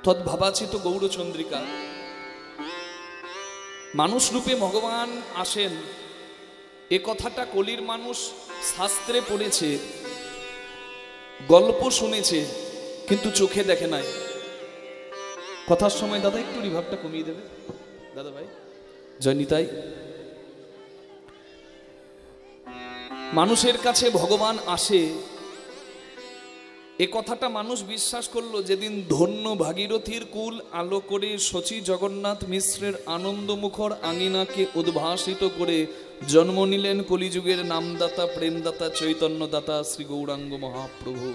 তদ্ভাবাচিত গৌরচন্দ্রিকা। মানুষ রূপে ভগবান আসেন এ কথাটা কলির মানুষ শাস্ত্রে পড়েছে, গল্প শুনেছে, কিন্তু চোখে দেখে নাই। কথার সময় দাদা একটু রিভাবটা কমিয়ে দেবে দাদা ভাই, জয় নিতাই। মানুষের কাছে ভগবান আসে এ কথাটা মানুষ বিশ্বাস করলো যেদিন ধন্য ভাগীরথীর কুল আলো করে শচী জগন্নাথ মিশ্রের আনন্দমুখর আঙিনাকে উদ্ভাসিত করে জন্ম নিলেন কলিযুগের নামদাতা প্রেমদাতা চৈতন্যদাতা শ্রী গৌরাঙ্গ মহাপ্রভু।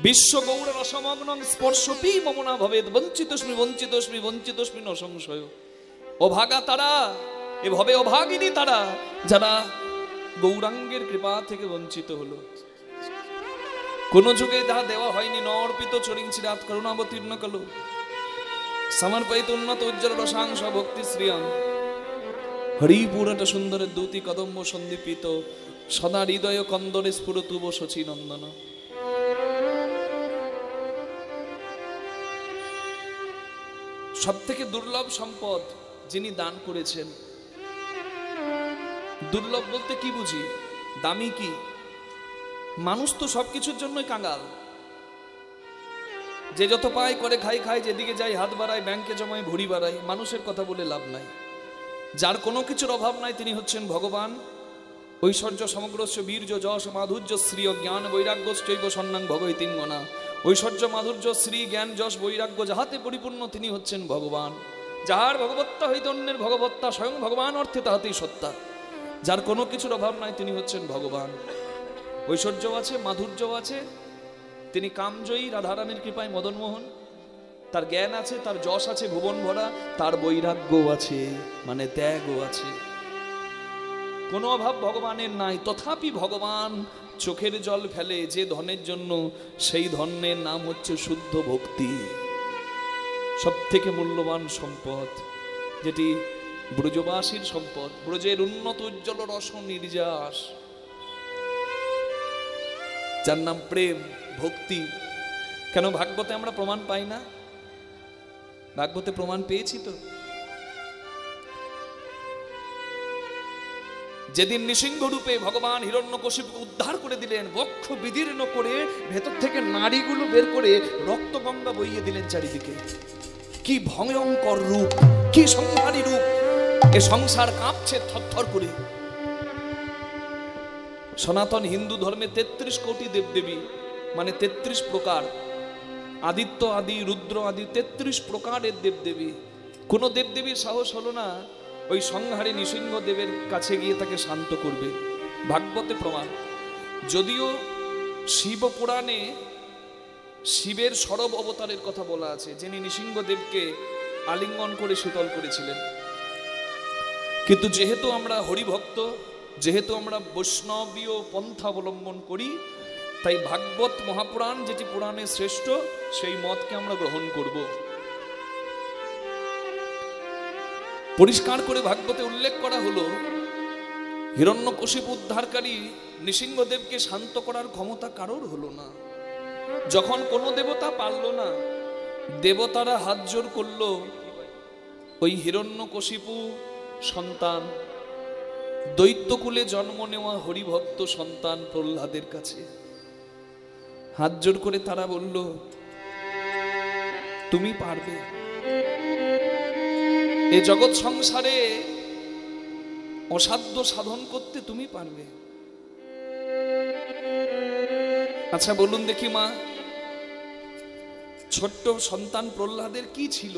বিশ্ব গৌর রসমগ্ন স্পর্শপি মমনা ভবেদ বঞ্চিতস্মি বঞ্চিতস্মি বঞ্চিতস্মি ন সংশয়। অভাগা তারা, এ ভবে অভাগিনী তারা যারা গৌরাঙ্গের কৃপা থেকে বঞ্চিত হলো। কোন যুগে তাহা দেওয়া হয়নি। ন অর্পিত চরিঞ্চি রাত করুণাবতীর্ণ কালো সমর্পিত উন্নত উজ্জ্বল রসাংশ ভক্তি শ্রিয়াম হরিপুরটা সুন্দরের দূতি কদম্ব সন্দীপিত সদা হৃদয় কন্দরে স্ফুরতুব শচী নন্দন। সব থেকে দুর্লভ সম্পদ যিনি দান করেছেন। দুর্লভ বলতে কি বুঝি? দামি কি? মানুষ তো সবকিছুর জন্যই কাঙ্গাল। যে যত পায় করে খাই খায়, যেদিকে যাই হাত বাড়ায়, ব্যাংকে জমায় ভুঁড়ি বাড়ায়। মানুষের কথা বলে লাভ নাই। যার কোনো কিছুর অভাব নাই তিনি হচ্ছেন ভগবান। ঐশ্বর্য সমগ্রস্য বীর্য যশ মাধুর্য শ্রী ও জ্ঞান বৈরাগ্যশ্চৈব সন্ন্যাং ভগৈতিঙ্গনা। ঐশ্বর্য মাধুর্য শ্রী জ্ঞান যশ বৈরাগ্য যাহাতে পরিপূর্ণ তিনি হচ্ছেন ভগবান। যাহার ভগবত্তা হইতে অন্যের ভগবত্তা, স্বয়ং ভগবান অর্থে তাহাতেই সত্তা। যার কোনো কিছুর অভাব নাই তিনি হচ্ছেন ভগবান। ঐশ্বর্য আছে, মাধুর্য আছে, তিনি কামজয়ী, রাধারানীর কৃপায় মদনমোহন। তার জ্ঞান আছে, তার যশ আছে ভুবন ভরা, তার বৈরাগ্য আছে, মানে ত্যাগও আছে। কোনো অভাব ভগবানের নাই। তথাপি ভগবান চোখের জল ফেলে যে ধনের জন্য, সেই ধনের নাম হচ্ছে শুদ্ধ ভক্তি। সব থেকে মূল্যবান সম্পদ, যেটি ব্রজবাসীর সম্পদ। ব্রজের উন্নত উজ্জ্বল রস নির্যাস, যার নাম প্রেম ভক্তি। কেন ভাগবতে আমরা প্রমাণ পাই না? ভাগবতে প্রমাণ পেয়েছি তো। যেদিন নৃসিংহ রূপে ভগবান হিরণ্যকশিপুকে উদ্ধার করে দিলেন, বক্ষ বিদীর্ণ করে ভেতর থেকে নাড়িগুলো বের করে রক্ত গঙ্গা বইয়ে দিলেন চারিদিকে। কি ভয়ঙ্কর রূপ, কি সংহারী রূপ! এ সংসার কাঁপছে থরথর করে। সনাতন হিন্দু ধর্মে 33 কোটি দেবদেবী, মানে 33 প্রকার। আদিত্য আদি, রুদ্র আদি 33 প্রকারের দেবদেবী। কোন দেবদেবীর সাহস হলো না ওই সংহারী নৃসিংহ দেবের কাছে গিয়ে তাকে শান্ত করবে। ভাগবতে প্রমাণ। যদিও শিব পুরাণে শিবের সরব অবতারের কথা বলা আছে, যিনি নৃসিংহদেবকে আলিঙ্গন করে শীতল করেছিলেন। কিন্তু যেহেতু আমরা হরিভক্ত, যেহেতু আমরা বৈষ্ণবীয় পন্থা অবলম্বন করি, তাই ভাগবত মহাপুরাণ যেটি পুরাণে শ্রেষ্ঠ, সেই মতকে আমরা গ্রহণ করব। পরিষ্কার করে ভাগবতে উল্লেখ করা হলো, হিরণ্যকশিপু উদ্ধারকারী নৃসিংহদেবকে শান্ত করার ক্ষমতা কারোর হলো না। যখন কোনো দেবতা পারল না, দেবতারা হাত জোর করলো ওই হিরণ্যকশিপু সন্তান, দৈত্যকুলে জন্ম নেওয়া হরিভক্ত সন্তান প্রহ্লাদের কাছে। হাত জোর করে তারা বলল, তুমি পারবে। এ জগৎ সংসারে অসাধ্য সাধন করতে তুমি পারবে। আচ্ছা বলুন দেখি মা, ছোট্ট সন্তান প্রহ্লাদের কি ছিল?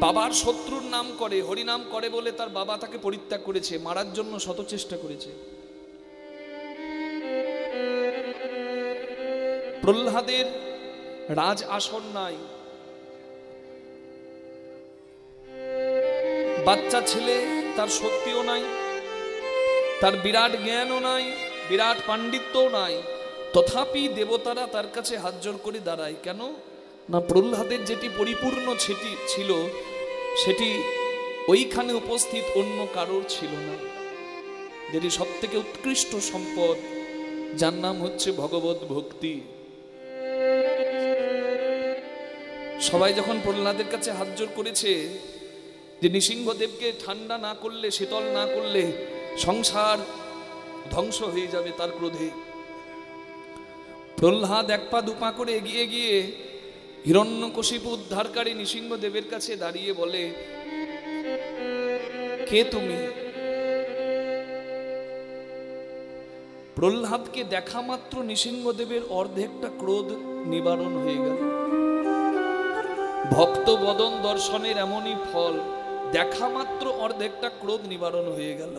বাবার শত্রুর নাম করে, হরিনাম করে বলে তার বাবা তাকে পরিত্যাগ করেছে, মারার জন্য শত চেষ্টা করেছে। প্রহ্লাদের রাজ আসন নাই, বাচ্চা ছেলে, তার শক্তিও নাই, তার বিরাট জ্ঞানও নাই, বিরাট পাণ্ডিত্যও নাই। তথাপি দেবতারা তার কাছে হাত জোর করে দাঁড়ায়। কেন না, প্রহ্লাদের যেটি পরিপূর্ণ ছিল সেটি ওইখানে উপস্থিত অন্য কারোর ছিল না। যেটি সব থেকে উৎকৃষ্ট সম্পদ, যার নাম হচ্ছে ভগবত ভক্তি। সবাই যখন প্রহ্লাদের কাছে হাত জোর করেছে যে নৃসিংহদেবকে ঠান্ডা না করলে, শীতল না করলে সংসার ধ্বংস হয়ে যাবে তার ক্রোধে, প্রহ্লাদ এক পা দুপা করে এগিয়ে গিয়ে হিরণ্যকশিপু উদ্ধারকারী নৃসিংহদেবের কাছে দাঁড়িয়ে বলে, কে তুমি? প্রহ্লাদকে দেখা মাত্র নৃসিংহদেবের অর্ধেকটা ক্রোধ নিবারণ হয়ে গেল। ভক্ত বদন দর্শনের এমনই ফল, দেখা মাত্র অর্ধেকটা ক্রোধ নিবারণ হয়ে গেল।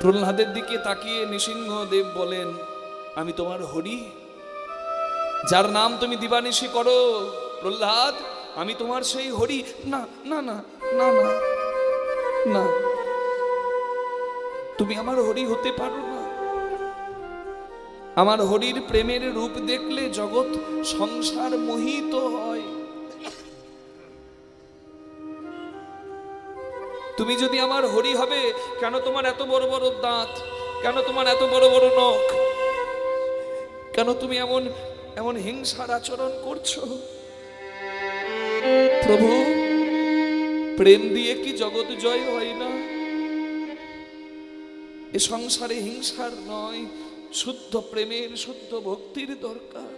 প্রহ্লাদের দিকে তাকিয়ে নৃসিংহদেব বলেন, আমি তোমার হরি, যার নাম তুমি দিবানিশি করো। প্রহ্লাদ, আমি তোমার সেই হরি। না না না না না না, তুমি আমার হরি হতে পারো না। আমার হরির প্রেমের রূপ দেখলে জগৎ সংসার মোহিত হয়। তুমি যদি আমার হরি হবে, কেন তোমার এত বড় বড় দাঁত, কেন তোমার এত বড় বড় নখ, কেন তুমি এমন এমন হিংসার আচরণ করছো? প্রভু, প্রেম দিয়ে কি জগৎ জয় হয় না? এ সংসারে হিংসার নয়, শুদ্ধ প্রেমের, শুদ্ধ ভক্তির দরকার।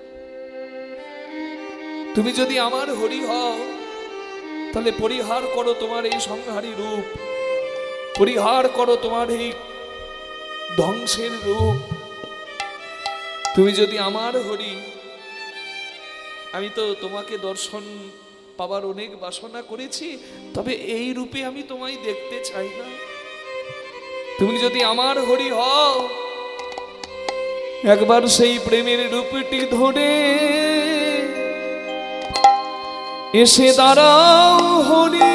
তুমি যদি আমার হরি হও, তাহলে পরিহার করো তোমার এই সংহারী রূপ, পরিহার করো তোমার এই ধ্বংসের রূপ। তুমি যদি আমার হরি, আমি তো তোমাকে দর্শন পাবার অনেক বাসনা করেছি, তবে এই রূপে আমি তোমায় দেখতে চাই না। তুমি যদি আমার হরি হও, একবার সেই প্রেমের রূপটি ধরে এসে দাঁড়াও হরি।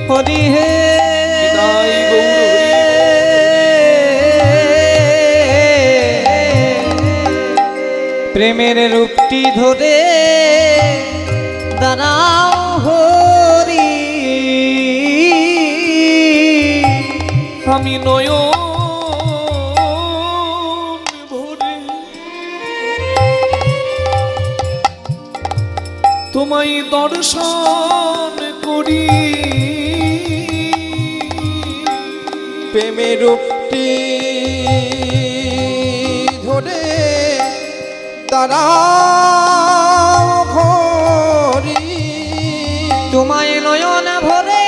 হরি হে প্রেমের রূপটি ধরে দাঁড়াও হরি। আমি নয়ন ভরে তোমায় দর্শন করি। প্রেমের রূপটি ধরে দাঁড়াও হরি। তোমায় নয়ন ভরে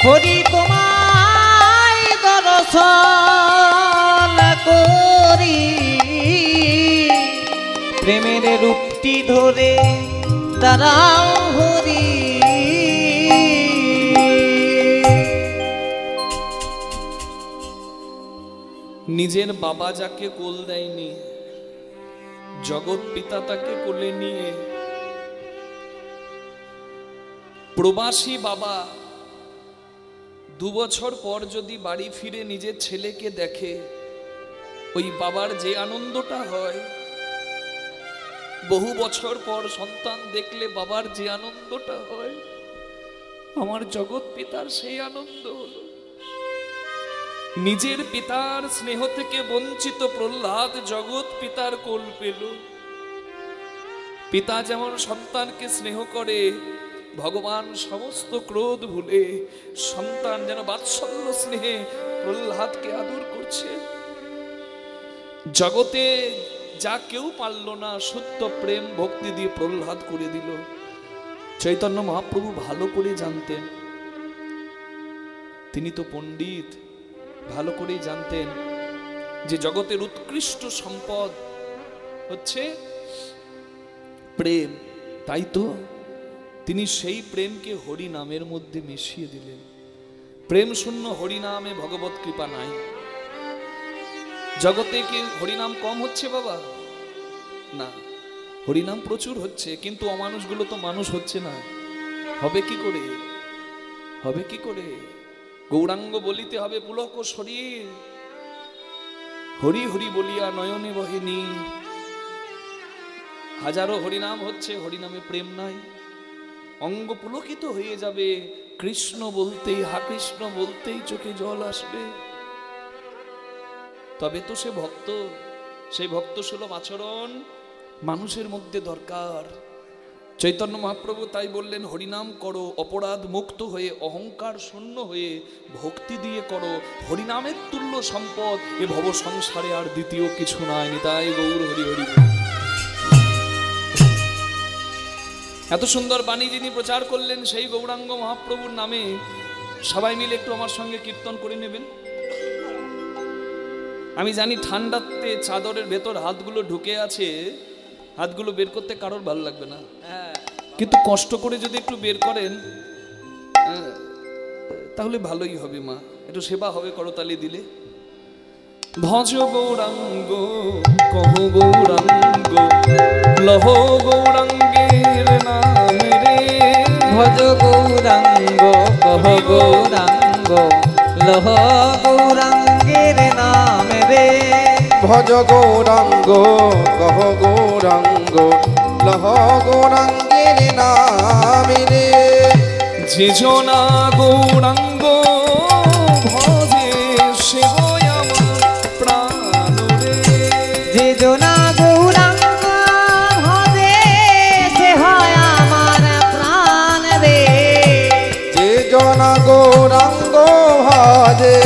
হরি তোমায় দর্শন করি। প্রেমের রূপটি ধরে দাঁড়াও হরি। নিজের বাবা যাকে কোল দেয়নি, জগৎ পিতা তাকে কোলে নিয়ে, প্রবাসী বাবা 2 বছর পর যদি বাড়ি ফিরে নিজের ছেলেকে দেখে, ওই বাবার যে আনন্দটা হয়, বহু বছর পর সন্তান দেখলে বাবার যে আনন্দটা হয়, আমার জগৎ পিতার সেই আনন্দ হলো। নিজের পিতার স্নেহ থেকে বঞ্চিত প্রহ্লাদ জগৎ পিতার কোল পেল। পিতা যেমন সন্তানকে স্নেহ করে, ভগবান সমস্ত ক্রোধ ভুলে সন্তান যেন বাৎসল্য স্নেহে প্রহ্লাদকে আদর করছে। জগতে যা কেউ পারল না, শুদ্ধ প্রেম ভক্তি দিয়ে প্রহ্লাদ করে দিল। চৈতন্য মহাপ্রভু ভালো করে জানতেন, তিনি তো পণ্ডিত, ভালো করেই জানতেন যে জগতের উৎকৃষ্ট সম্পদ হচ্ছে প্রেম। তাই তো তিনি সেই প্রেমকে হরি নামের মধ্যে মিশিয়ে দিলেন। প্রেম শূন্য হরি নামে ভগবত কৃপা নাই। জগতে কি হরিনাম কম হচ্ছে বাবা? না, হরিনাম প্রচুর হচ্ছে, কিন্তু অমানুষগুলো তো মানুষ হচ্ছে না। হবে কি করে? হবে কি করে? গৌরাঙ্গ বলিতে হবে পুলক শরীর, হরি হরি বলিয়া নয়নে বহে নীর। হাজারো হরিনাম হচ্ছে, হরিনামে প্রেম নাই, অঙ্গ পুলকিত হয়ে যাবে। কৃষ্ণ বলতেই, হা কৃষ্ণ বলতেই চোখে জল আসবে। তবে তো সে ভক্ত, সেই ভক্ত সুলভ আচরণ মানুষের মধ্যে দরকার। চৈতন্য মহাপ্রভু তাই বললেন, হরিনাম করো অপরাধ মুক্ত হয়ে, অহংকার শূন্য হয়ে, ভক্তি দিয়ে করো। হরিনামের তুল্য সম্পদ এ ভব সংসারে আর দ্বিতীয় কিছু নাই। নিতাই গৌর হরি হরি। এত সুন্দর বাণী যিনি প্রচার করলেন, সেই গৌরাঙ্গ মহাপ্রভুর নামে সবাই মিলে একটু আমার সঙ্গে কীর্তন করে নেবেন। আমি জানি ঠান্ডাতে চাদরের ভেতর হাতগুলো ঢুকে আছে, হাতগুলো বের করতে কারোর ভালো লাগবে না, কিন্তু কষ্ট করে যদি একটু বের করেন তাহলে ভালোই হবে। মা একটু সেবা হবে করতালি দিলে। ভজ গৌরাঙ্গ কহ গৌরাঙ্গ লহ গৌরাঙ্গের নাম রে। ভজ গৌরাঙ্গ কহ গৌরাঙ্গ লহ গৌরাঙ্গের নাম রে। ভজ গৌরাঙ্গ কহ গৌরাঙ্গ লহ গৌরাঙ্গের নাম রে। যে জনা গৌরাঙ্গ ভজে সে হয় আমার প্রাণ রে। যে জনা গৌরাঙ্গ ভজে সে হয় আমার প্রাণ রে। যে জনা গৌরাঙ্গ ভজে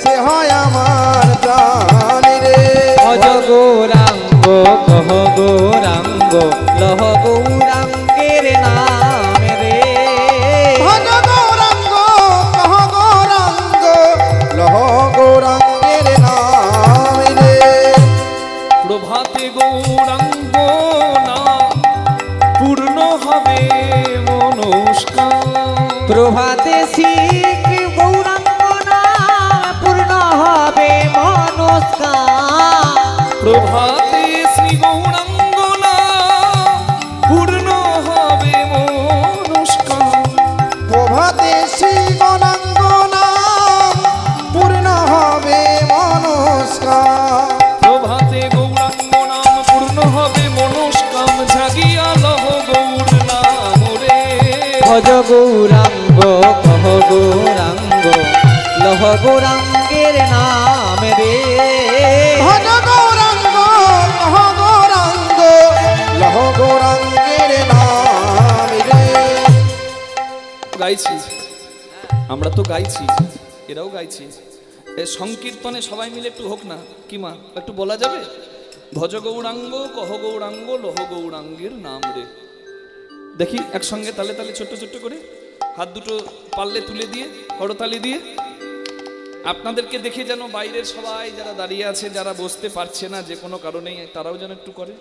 সে হয় আমার প্রাণ রে। ভজ গৌরাঙ্গ কহ গৌরাঙ্গ লহ গৌরাঙ্গের নাম রে। ভজ গৌরাঙ্গ কহ গৌরাঙ্গ লহ গৌরাঙ্গের নাম রে। প্রভাতে গৌরাঙ্গ না পূর্ণ হবে মনস্কার। প্রভাতে শিখ গৌরাঙ্গ নাম পূর্ণ হবে মনস্কার। প্রভাতে শ্রী গৌরাঙ্গ না পূর্ণ হবে মনস্কার। প্রভাতে শ্রী গৌরাঙ্গ নাম পূর্ণ হবে মনস্কার। প্রভাতে গৌরাঙ্গ নাম পূর্ণ হবে মনস্কাম। জাগিয়া লহ গৌর নাম রে। ভজ গৌরাঙ্গ কহ গৌরাঙ্গ লহ গৌরাঙ্গের নাম রে। ভজ গৌরাঙ্গ কহ গৌরাঙ্গ লহ গৌরাঙ্গের নাম রে। গাইছি, আমরা তো গাইছি, এরাও গাইছি। এ সংকীর্তনে সবাই মিলে একটু হোক না কি মা, একটু বলা যাবে? ভজ গৌরাঙ্গ কহ গৌরাঙ্গ লহ গৌরাঙ্গের নাম রে। দেখি একসঙ্গে তালে তালে ছোট্ট ছোট্ট করে হাত দুটো পাল্লে তুলে দিয়ে করতালি দিয়ে। আপনাদেরকে দেখে যেন বাইরের সবাই যারা দাঁড়িয়ে আছে, যারা বসতে পারছে না যে কোনো কারণেই, তারাও যেন একটু করে,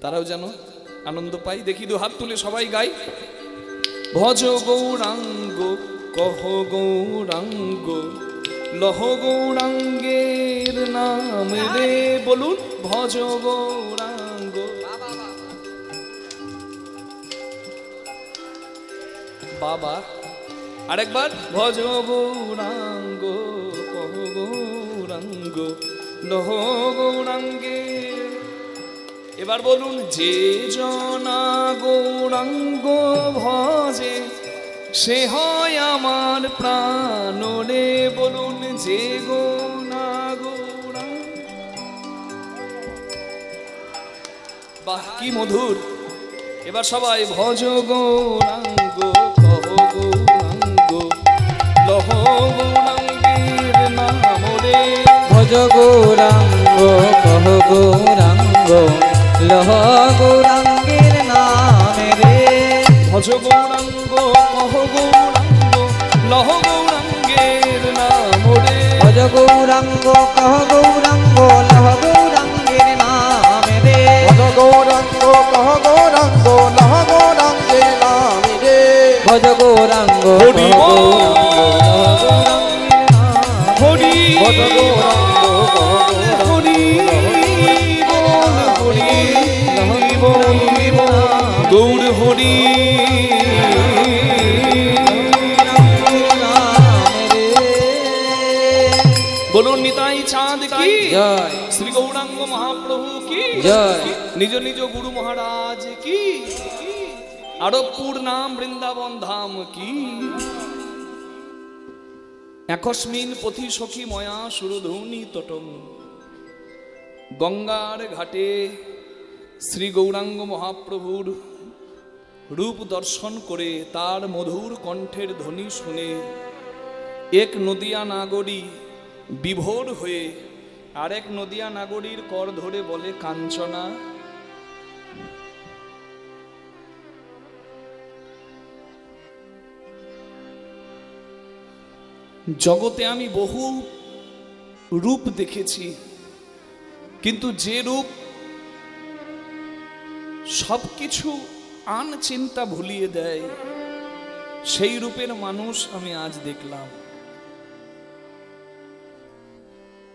তারাও যেন আনন্দ পাই। দেখি দু হাত তুলে সবাই গাই। ভজ গৌরাঙ্গ কহ গৌরাঙ্গ লহ গৌরাঙ্গের নাম রে। বলুন ভজ গৌরাঙ্গ। বাবা আরেকবার। ভজ গৌরাঙ্গ কহ গৌরাঙ্গ লহ গৌরাঙ্গের। এবার বলুন যে জনা গৌরাঙ্গ ভজে সে হয় আমার প্রাণ রে। বলুন যে গোনা গৌরাঙ্গ। বাহ কি মধুর। এবার সবাই ভজ গৌরাঙ্গ কহ গৌরাঙ্গ লহ গৌরাঙ্গের নাম রে। ভজ গৌরাঙ্গ কহ গৌরাঙ্গ লহ গৌরাঙ্গের নাম রে। ভজ গৌরাঙ্গ কহ গৌরাঙ্গ লহ গৌরাঙ্গের নাম রে। ভজ গৌরাঙ্গ কহ গৌরাঙ্গ লহ গৌরাঙ্গের নাম রে। ভজ গৌরাঙ্গ কহ গৌরাঙ্গ লহ গৌরাঙ্গের নাম রে। ভজ গৌরাঙ্গ হরি কহ বল, গৌরাঙ্গ হরি ভজ গৌরাঙ্গ কহ হরি বল, হরি বল, গৌর হরি। বলুন নিতাই চাঁদ কি জয়। শ্রী গৌরাঙ্গ মহাপ্রভু কি জয়। নিজ নিজ গুরু মহারাজ কি, আরবপুর নাম বৃন্দাবন ধাম কি। একস্মিন পথি সখী ময়া সুরধৌনি তটং, গঙ্গার ঘাটে শ্রী গৌরাঙ্গ মহাপ্রভুর রূপ দর্শন করে তার মধুর কণ্ঠের ধ্বনি শুনে এক নদিয়া নাগরী বিভোর হয়ে আরেক নদিয়া নাগরীর কর ধরে বলে, কাঞ্চনা জগতে আমি বহু রূপ দেখেছি, কিন্তু যে রূপ সবকিছু আন চিন্তা ভুলিয়ে দেয়, সেই রূপের মানুষ আমি আজ দেখলাম।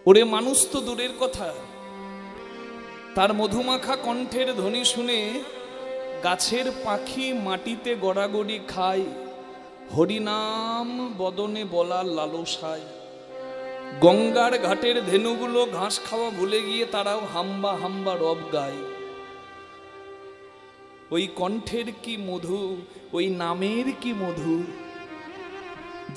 ওরে মানুষ তো দূরের কথা, তার মধুমাখা কণ্ঠের ধ্বনি শুনে গাছের পাখি মাটিতে গড়াগড়ি খায়, হরিনাম বদনে বলার লালসায়। গঙ্গার ঘাটের ধেনুগুলো ঘাস খাওয়া ভুলে গিয়ে তারাও হাম্বা হাম্বা রব গায়। ওই কণ্ঠের কি মধু, ওই নামের কি মধু,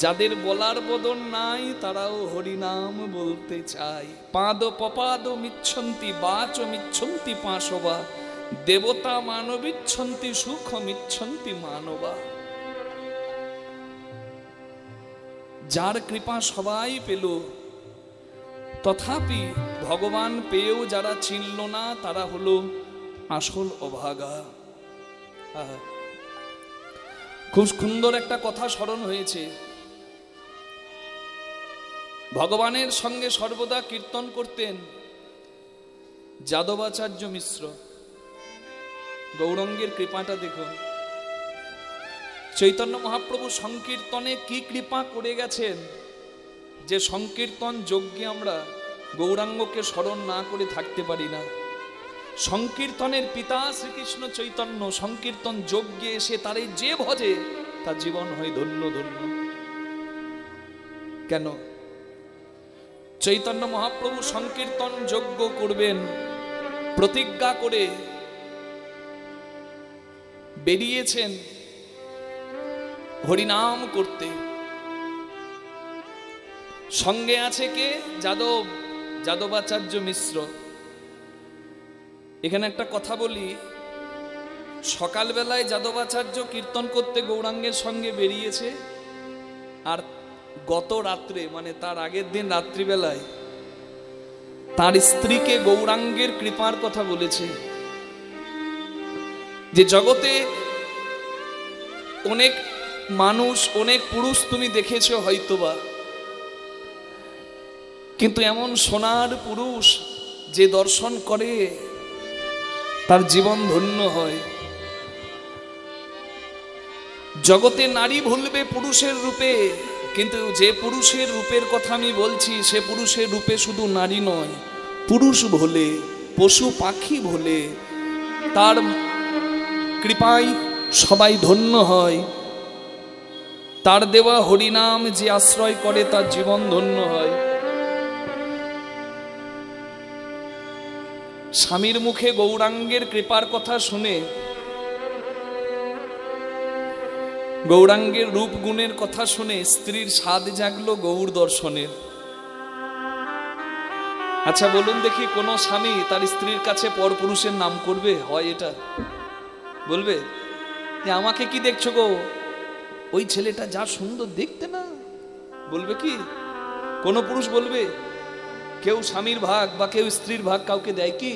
যাদের বলার বদন নাই তারাও হরিনাম বলতে চায়। পাদ পপাদ মিচ্ছন্তি বাচ মিচ্ছন্তি পাশবা, দেবতা মানবিচ্ছন্তি সুখ মিচ্ছন্তি মানবা। যার কৃপা সবাই পেল, তথাপি ভগবান পেয়েও যারা চিনল না তারা হলো আসল অভাগা। খুব সুন্দর একটা কথা স্মরণ হয়েছে। ভগবানের সঙ্গে সর্বদা কীর্তন করতেন যাদবাচার্য মিশ্র। গৌরাঙ্গের কৃপাটা দেখুন, চৈতন্য মহাপ্রভু সংকীর্তনে কি কৃপা করে গেছেন যে সংকীর্তন যজ্ঞে আমরা গৌরাঙ্গকে স্মরণ না করে থাকতে পারি না। সংকীর্তনের পিতা শ্রীকৃষ্ণ চৈতন্য সংকীর্তন যজ্ঞে এসে তারে যে ভজে তার জীবন হয় ধন্য ধন্য। কেন? চৈতন্য মহাপ্রভু সংকীর্তন যজ্ঞ করবেন প্রতিজ্ঞা করে বেরিয়েছেন হরিনাম করতে। সঙ্গে আছে কে? যাদবাচার্য মিশ্র। এখানে একটা কথা বলি, সকালবেলায় যাদবাচার্য কীর্তন করতে গৌরাঙ্গের সঙ্গে বেরিয়েছে, আর গত রাত্রে মানে তার আগের দিন রাত্রিবেলায় তার স্ত্রীকে গৌরাঙ্গের কৃপার কথা বলেছে যে জগতে অনেক মানুষ অনেক পুরুষ তুমি দেখেছো হয়তোবা, কিন্তু এমন সোনার পুরুষ যে দর্শন করে তার জীবন ধন্য হয়। জগতে নারী ভুলবে পুরুষের রূপে, কিন্তু যে পুরুষের রূপের কথা আমি বলছি সে পুরুষের রূপে শুধু নারী নয়, পুরুষ ভোলে, পশু পাখি ভোলে, তার কৃপায় সবাই ধন্য হয়। তার দেওয়া হরিনাম যে আশ্রয় করে তার জীবন ধন্য হয়। স্বামীর মুখে গৌরাঙ্গের কৃপার কথা শুনে, গৌরাঙ্গের রূপ গুণের কথা শুনে স্ত্রীর স্বাদ জাগলো গৌর দর্শনের। আচ্ছা বলুন দেখি, কোন স্বামী তার স্ত্রীর কাছে পরপুরুষের নাম করবে? হয় এটা? বলবে যে আমাকে কি দেখছো গো, ওই ছেলেটা যা সুন্দর দেখতে না? বলবে কি? কোন পুরুষ বলবে? কেউ স্বামীর ভাগ বা কেউ স্ত্রীর ভাগ কাউকে দেয় কি?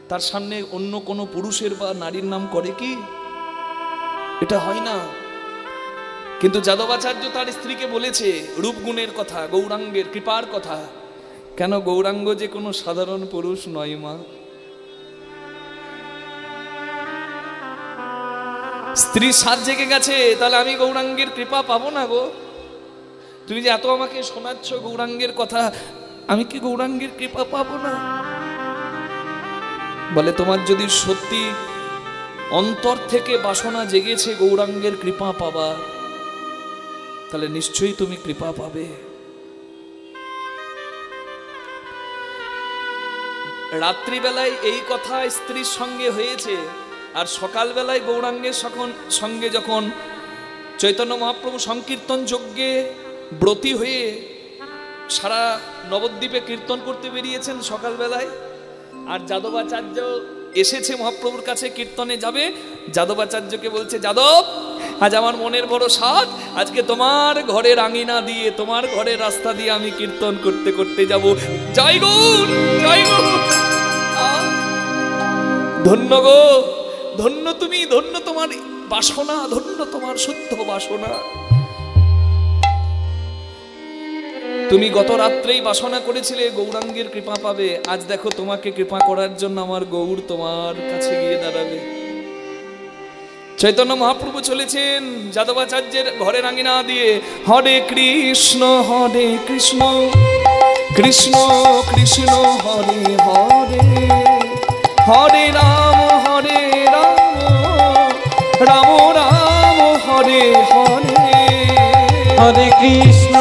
তার সামনে অন্য কোনো পুরুষের বা নারীর নাম করে কি? এটা হয় না। কিন্তু যাদবাচার্য তার স্ত্রীকে বলেছে রূপগুণের কথা, গৌরাঙ্গের কৃপার কথা। কেন? গৌরাঙ্গ যে কোনো সাধারণ পুরুষ নয় মা। স্ত্রী সাত জেগে গেছে, তাহলে আমি গৌরাঙ্গের কৃপা পাবো না গো? তুমি যে এত আমাকে শোনাচ্ছ গৌরাঙ্গের কথা, আমি কি গৌরাঙ্গের কৃপা পাবো না? বলে তোমার যদি সত্যি অন্তর থেকে বাসনা জেগেছে গৌরাঙ্গের কৃপা পাবা, তাহলে নিশ্চয়ই তুমি কৃপা পাবে। রাত্রিবেলায় এই কথা স্ত্রীর সঙ্গে হয়েছে, আর সকালবেলায় গৌরাঙ্গের সঙ্গে যখন চৈতন্য মহাপ্রভু সংকীর্তন যজ্ঞে ব্রতী হয়ে সারা নবদ্বীপে কীর্তন করতে বেরিয়েছেন সকালবেলায়, আর যাদবাচার্য এসেছে মহাপ্রভুর কাছে, কীর্তনে যাবে। যাদবাচার্যকে বলছে, যাদব, আজ আমার মনের বড় সাধ, আজকে তোমার ঘরের আঙিনা দিয়ে, তোমার ঘরের রাস্তা দিয়ে আমি কীর্তন করতে করতে যাব। জয় গৌর, জয় গৌর। ধন্য গো, ধন্য তুমি, ধন্য তোমার বাসনা, ধন্য তোমার শুদ্ধ বাসনা। তুমি গত রাত্রেই বাসনা করেছিলে গৌরাঙ্গের কৃপা পাবে, আজ দেখো তোমাকে কৃপা করার জন্য আমার গৌর তোমার কাছে গিয়ে দাঁড়াবে। চৈতন্য মহাপ্রভু চলেছেন যাদবাচার্যের ঘরের আঙিনা দিয়ে, হরে কৃষ্ণ কৃষ্ণ কৃষ্ণ হরে হরে, হরে রাম রাম রাম হরে হরে, হরে কৃষ্ণ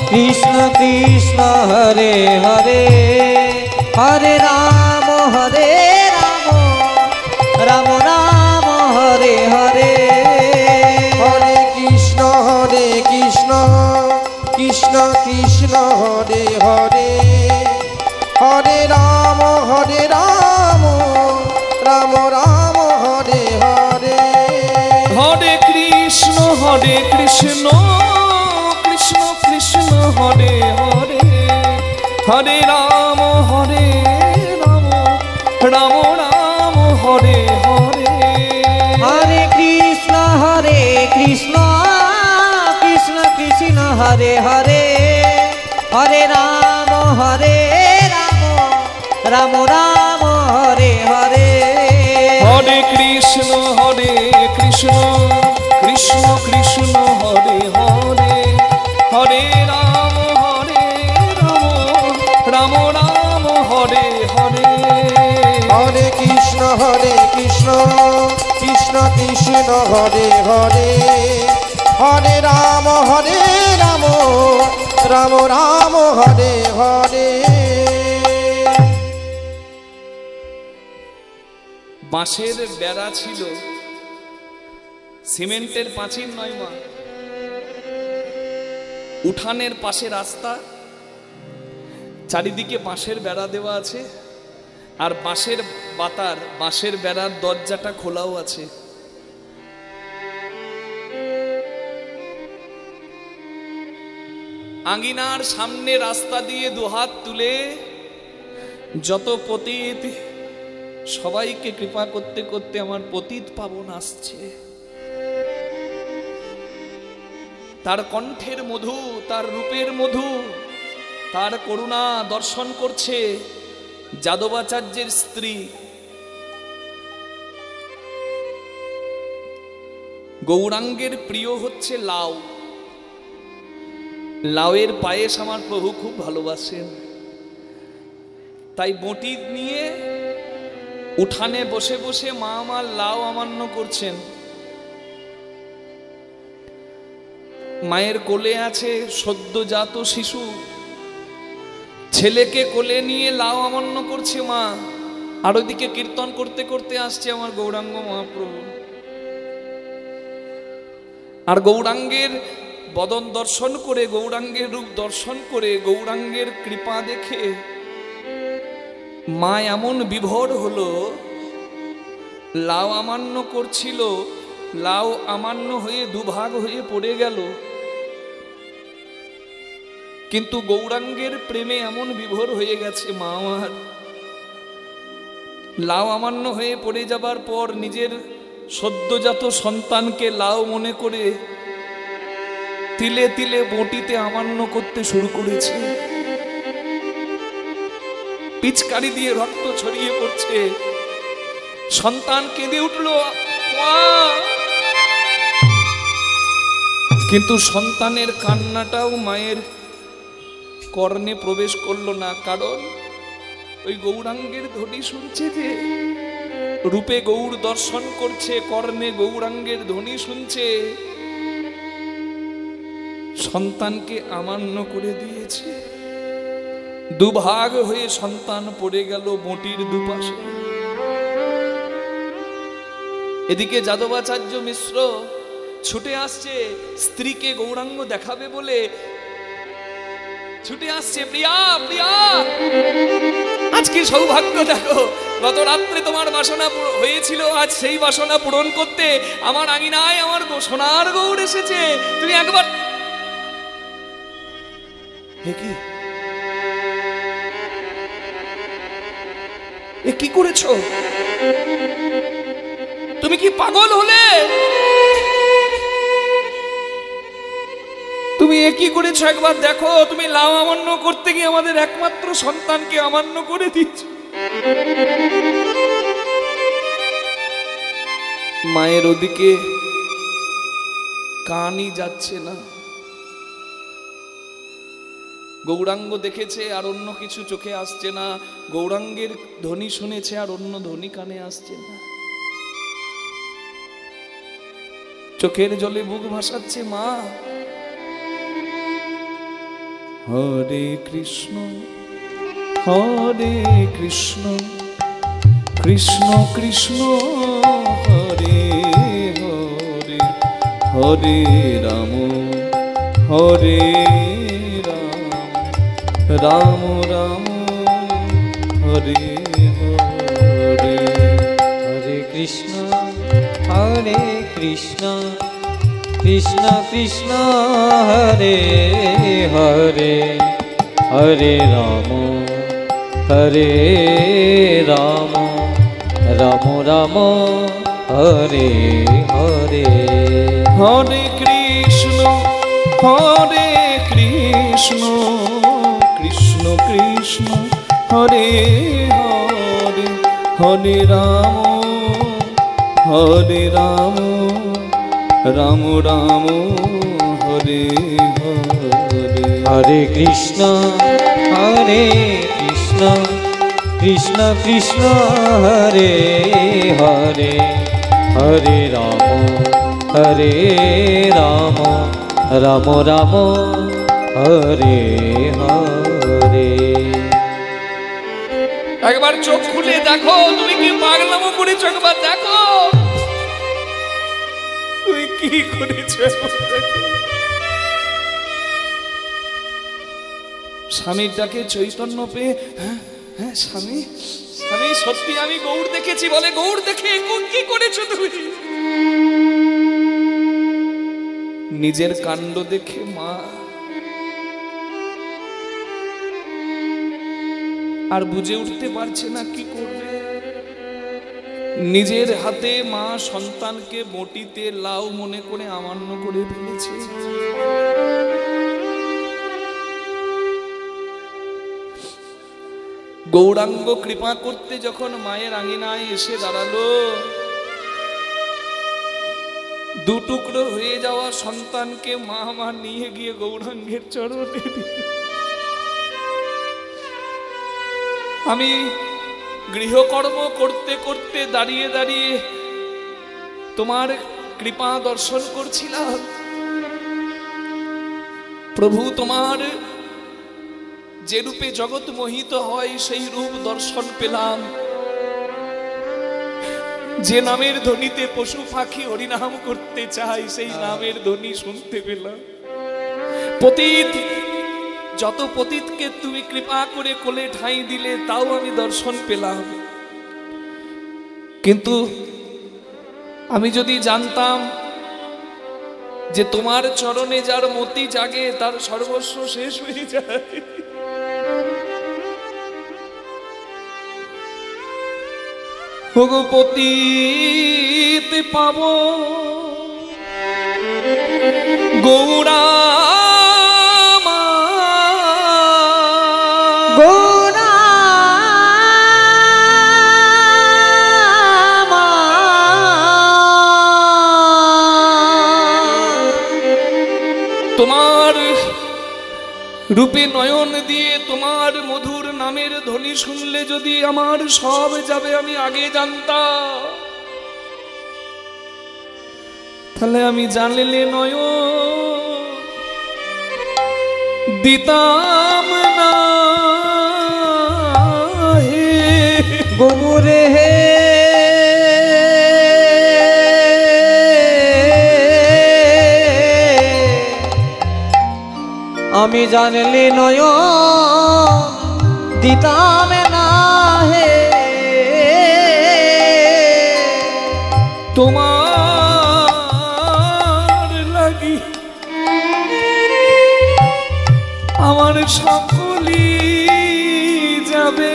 কৃষ্ণ কৃষ্ণ হরে হরে, হরে রাম রাম রাম হরে হরে, হরে কৃষ্ণ কৃষ্ণ কৃষ্ণ হরে হরে, হরে রাম রাম রাম হরে হরে, হরে কৃষ্ণ কৃষ্ণ কৃষ্ণ হরে হরে, হরে রাম রাম রাম হরে হরে, হরে কৃষ্ণ কৃষ্ণ কৃষ্ণ হরে হরে, হরে রাম রাম রাম হরে হরে, হরে কৃষ্ণ কৃষ্ণ কৃষ্ণ হরে হরে, হরে রাম রাম রাম হরে হরে, হরে কৃষ্ণ কৃষ্ণ কৃষ্ণ হরে হরে, হরে রাম রাম রাম হরে হরে। বাঁশের বেড়া ছিল, সিমেন্টের পাঁচিল নয় মা, উঠানের পাশে রাস্তা, চারিদিকে বাঁশের বেড়া দেওয়া আছে, আর বাঁশের বেড়ার দরজাটা খোলাও আছে। আঙ্গিনার সামনে রাস্তা দিয়ে দুহাত তুলে যত পতিত, সবাইকে কৃপা করতে করতে আমার পতিত পাবন আসছে। তার কণ্ঠের মধু, তার রূপের মধু, তার করুণা দর্শন করছে যাদবাচার্যের স্ত্রী। গৌরাঙ্গের প্রিয় হচ্ছে লাউ, লাউয়ের পায়েস আমার প্রভু খুব ভালোবাসেন, তাই বঁটি নিয়ে উঠানে বসে বসে মা আমার লাউ আমান্য করছেন। মায়ের কোলে আছে সদ্যজাত শিশু, ছেলেকে কোলে নিয়ে লাউ আমান্য করছে মা, আর ওইদিকে কীর্তন করতে করতে আসছে আমার গৌরাঙ্গ মহাপ্রভু। আর গৌরাঙ্গের বদন দর্শন করে, গৌরাঙ্গের রূপ দর্শন করে, গৌরাঙ্গের কৃপা দেখে মা এমন বিভোর হলো, লাউ আমান্য করছিল, লাউ আমান্য হয়ে দুভাগ হয়ে পড়ে গেল। কিন্তু গৌরাঙ্গের প্রেমে এমন বিভোর হয়ে গেছে মা আমার, লাউ আমান্য হয়ে পড়ে যাবার পর নিজের সদ্যজাত সন্তানকে লাউ মনে করে তিলে তিলে বঁটিতে আমান্য করতে শুরু করেছে। পিচকারি দিয়ে রক্ত ছড়িয়ে পড়ছে, সন্তান কেঁদে উঠল, কিন্তু সন্তানের কান্নাটাও মায়ের কর্ণে প্রবেশ করলো না, কারণ ওই গৌরাঙ্গের ধ্বনি শুনছে, যে রূপে গৌর দর্শন করছে, কর্ণে গৌরাঙ্গের ধ্বনি শুনছে, সন্তানকে আমান্য করে দিয়েছে। দুভাগ হয়ে সন্তান পড়ে গেল মোটির দুপাশে। এদিকে যাদবাচার্য মিশ্র ছুটে আসছে স্ত্রীকে গৌরাঙ্গ দেখাবে বলে, ছুটে আসছে, প্রিয়া প্রিয়া আজকে সৌভাগ্য দেখো, গত রাত্রে তোমার বাসনা হয়েছিল, আজ সেই বাসনা পূরণ করতে আমার আঙিনায় আমার সোনার গৌর এসেছে, তুমি একবার। এ কি করেছো? তুমি কি পাগল হলে? তুমি এ কি করেছো একবার দেখো, তুমি লাভ অমান্য করতে গিয়ে আমাদের একমাত্র সন্তানকে অমান্য করে দিচ্ছ। মায়ের ওদিকে কানই যাচ্ছে না। গৌরাঙ্গ দেখেছে আর অন্য কিছু চোখে আসছে না, গৌরাঙ্গের ধ্বনি শুনেছে আর অন্য ধ্বনি কানে আসছে না। চোখের জলে বুক ভাসাচ্ছে মা। হরে কৃষ্ণ কৃষ্ণ কৃষ্ণ হরে হরে, হরে রাম হরে রাম, রাম রাম হরে হরে। হরে কৃষ্ণ কৃষ্ণ কৃষ্ণ হরে হরে, হরে রাম রাম, রাম রাম হরে হরে। হরে কৃষ্ণ কৃষ্ণ কৃষ্ণ হরে হরে, হরে রাম রাম রাম হরে হরে। হরে কৃষ্ণ কৃষ্ণ কৃষ্ণ হরে হরে, হরে রাম রাম রাম হরে হরে। একবার চোখ খুলে দেখো, তুমি কি পাগলামো করেছো, একবার দেখো তুমি কি করেছো। স্বামীর ডাকে চৈতন্য পেয়ে, হ্যাঁ স্বামী স্বামী সত্যি আমি গৌর দেখেছি, বলে গৌর দেখে কি করেছো তুমি? নিজের কাণ্ড দেখে মা আর বুঝে উঠতে পারছে না কি করবে। নিজের হাতে মা সন্তানকে বটিতে লাউ মনে করে অমান্য করে ফেলেছে। গৌরাঙ্গ কৃপা করতে যখন মায়ের আঙিনায় এসে দাঁড়ালো, দু টুকরো হয়ে যাওয়া সন্তানকে মা আমার নিয়ে গিয়ে গৌরাঙ্গের চরণে দিল। আমি গৃহকর্ম করতে করতে দাঁড়িয়ে দাঁড়িয়ে তোমার কৃপা দর্শন করছিলাম। প্রভু তোমার যে রূপে জগৎ মোহিত হয় সেই রূপ দর্শন পেলাম। যে নামের ধ্বনিতে পশু পাখি হরিনাম করতে চাই সেই নামের ধ্বনি শুনতে পেলাম। পতিত যত পতিতকে তুমি কৃপা করে কোলে ঠাঁই দিলে তাও আমি দর্শন পেলাম। কিন্তু আমি যদি জানতাম যে তোমার চরণে যার মতি জাগে তার সর্বস্ব শেষ হয়ে যায়, পতিত পাব গৌরা তোমার রূপে নয়ন দিয়ে তোমার মধুর নামের ধ্বনি শুনলে যদি আমার সব যাবে আমি আগে জানতাম, তাহলে আমি জানলে নয়ন দিতাম না। গৌরে হে আমি জানলি নয় দিতাম না হে তোমার লাগি আমার সকলি যাবে,